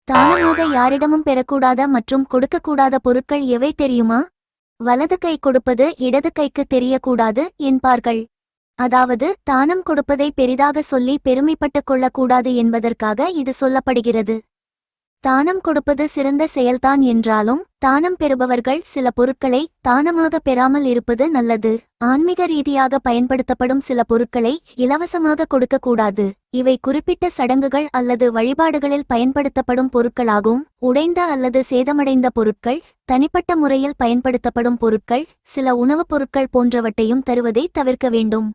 தானமாக யாரிடமும் பெறக்கூடாத மற்றும் கொடுக்கக்கூடாத பொருட்கள் எவை தெரியுமா? வலது கை கொடுப்பது இடது கைக்கு தெரியக்கூடாது என்பார்கள். அதாவது தானம் கொடுப்பதை பெரிதாக சொல்லி பெருமைப்பட்டுக் கொள்ளக்கூடாது என்பதற்காக இது சொல்லப்படுகிறது. தானம் கொடுப்பது சிறந்த செயல்தான் என்றாலும் தானம் பெறுபவர்கள் சில பொருட்களை தானமாக பெறாமல் இருப்பது நல்லது. ஆன்மீக ரீதியாக பயன்படுத்தப்படும் சில பொருட்களை இலவசமாக கொடுக்கக்கூடாது. இவை குறிப்பிட்ட சடங்குகள் அல்லது வழிபாடுகளில் பயன்படுத்தப்படும் பொருட்களாகும். உடைந்த அல்லது சேதமடைந்த பொருட்கள், தனிப்பட்ட முறையில் பயன்படுத்தப்படும் பொருட்கள், சில உணவுப் பொருட்கள் போன்றவற்றையும் தருவதை தவிர்க்க வேண்டும்.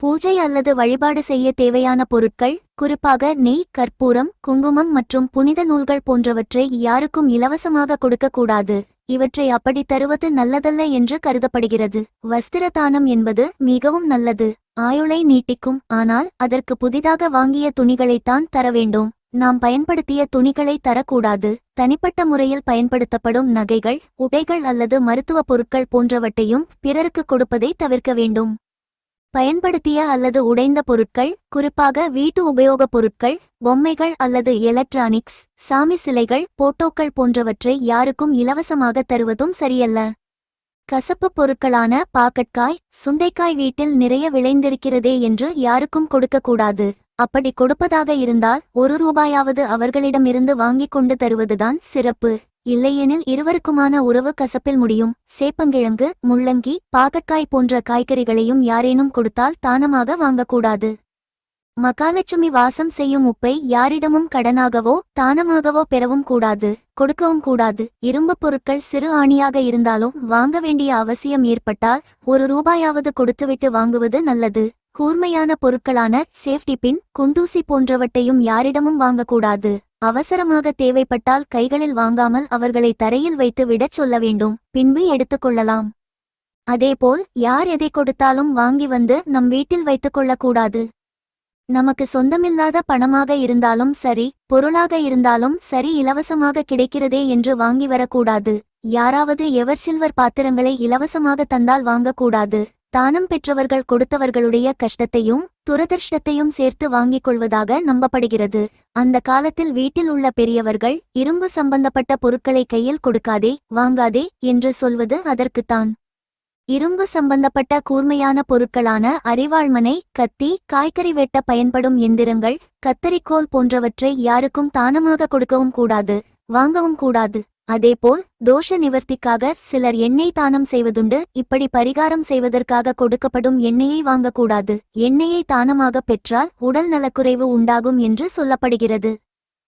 பூஜை அல்லது வழிபாடு செய்ய தேவையான பொருட்கள், குறிப்பாக நெய், கற்பூரம், குங்குமம் மற்றும் புனித நூல்கள் போன்றவற்றை யாருக்கும் இலவசமாக கொடுக்கக்கூடாது. இவற்றை அப்படி தருவது நல்லதல்ல என்று கருதப்படுகிறது. வஸ்திர தானம் என்பது மிகவும் நல்லது, ஆயுளை நீட்டிக்கும். ஆனால் அதற்கு புதிதாக வாங்கிய துணிகளைத்தான் தர வேண்டும். நாம் பயன்படுத்திய துணிகளை தரக்கூடாது. தனிப்பட்ட முறையில் பயன்படுத்தப்படும் நகைகள், உடைகள் அல்லது மருத்துவ பொருட்கள் போன்றவற்றையும் பிறருக்கு கொடுப்பதை தவிர்க்க வேண்டும். பயன்படுத்திய அல்லது உடைந்த பொருட்கள், குறிப்பாக வீட்டு உபயோகப் பொருட்கள், பொம்மைகள் அல்லது எலக்ட்ரானிக்ஸ், சாமி சிலைகள், போட்டோக்கள் போன்றவற்றை யாருக்கும் இலவசமாக தருவதும் சரியல்ல. கசப்பு பொருட்களான பாக்கட்காய், சுண்டைக்காய் வீட்டில் நிறைய விளைந்திருக்கிறதே என்று யாருக்கும் கொடுக்கக்கூடாது. அப்படி கொடுப்பதாக இருந்தால் ₹1 அவர்களிடமிருந்து வாங்கிக் கொண்டு தருவதுதான் சிறப்பு. இல்லையெனில் இருவருக்குமான உறவு கசப்பில் முடியும். சேப்பங்கிழங்கு, முள்ளங்கி, பாகற்காய் போன்ற காய்கறிகளையும் யாரேனும் கொடுத்தால் தானமாக வாங்கக்கூடாது. மகாலட்சுமி வாசம் செய்யும் உப்பை யாரிடமும் கடனாகவோ தானமாகவோ பெறவும் கூடாது, கொடுக்கவும் கூடாது. இரும்பு பொருட்கள் சிறு ஆணியாக இருந்தாலும் வாங்க வேண்டிய அவசியம் ஏற்பட்டால் ₹1 கொடுத்துவிட்டு வாங்குவது நல்லது. கூர்மையான பொருட்களான சேஃப்டி பின், குண்டூசி போன்றவற்றையும் யாரிடமும் வாங்கக்கூடாது. அவசரமாக தேவைப்பட்டால் கைகளில் வாங்காமல் அவர்களை தரையில் வைத்து விடச் சொல்ல வேண்டும். பின்பு எடுத்துக்கொள்ளலாம். அதேபோல் யார் எதை கொடுத்தாலும் வாங்கி வந்து நம் வீட்டில் வைத்துக் கொள்ளக்கூடாது. நமக்கு சொந்தமில்லாத பணமாக இருந்தாலும் சரி, பொருளாக இருந்தாலும் சரி, இலவசமாக கிடைக்கிறதே என்று வாங்கி வரக்கூடாது. யாராவது எவர் சில்வர் பாத்திரங்களை இலவசமாக தந்தால் வாங்கக்கூடாது. தானம் பெற்றவர்கள் கொடுத்தவர்களுடைய கஷ்டத்தையும் துரதிர்ஷ்டத்தையும் சேர்த்து வாங்கிக் கொள்வதாக நம்பப்படுகிறது. அந்த காலத்தில் வீட்டில் உள்ள பெரியவர்கள் இரும்பு சம்பந்தப்பட்ட பொருட்களை கையில் கொடுக்காதே, வாங்காதே என்று சொல்வது அதற்குத்தான். இரும்பு சம்பந்தப்பட்ட கூர்மையான பொருட்களான அரிவாள்மனை, கத்தி, காய்கறி வெட்ட பயன்படும் எந்திரங்கள், கத்தரிக்கோல் போன்றவற்றை யாருக்கும் தானமாக கொடுக்கவும் கூடாது, வாங்கவும் கூடாது. அதேபோல் தோஷ நிவர்த்திக்காக சிலர் எண்ணெய் தானம் செய்வதுண்டு. இப்படி பரிகாரம் செய்வதற்காக கொடுக்கப்படும் எண்ணெயை வாங்கக்கூடாது. எண்ணெயை தானமாக பெற்றால் உடல் நலக்குறைவு உண்டாகும் என்று சொல்லப்படுகிறது.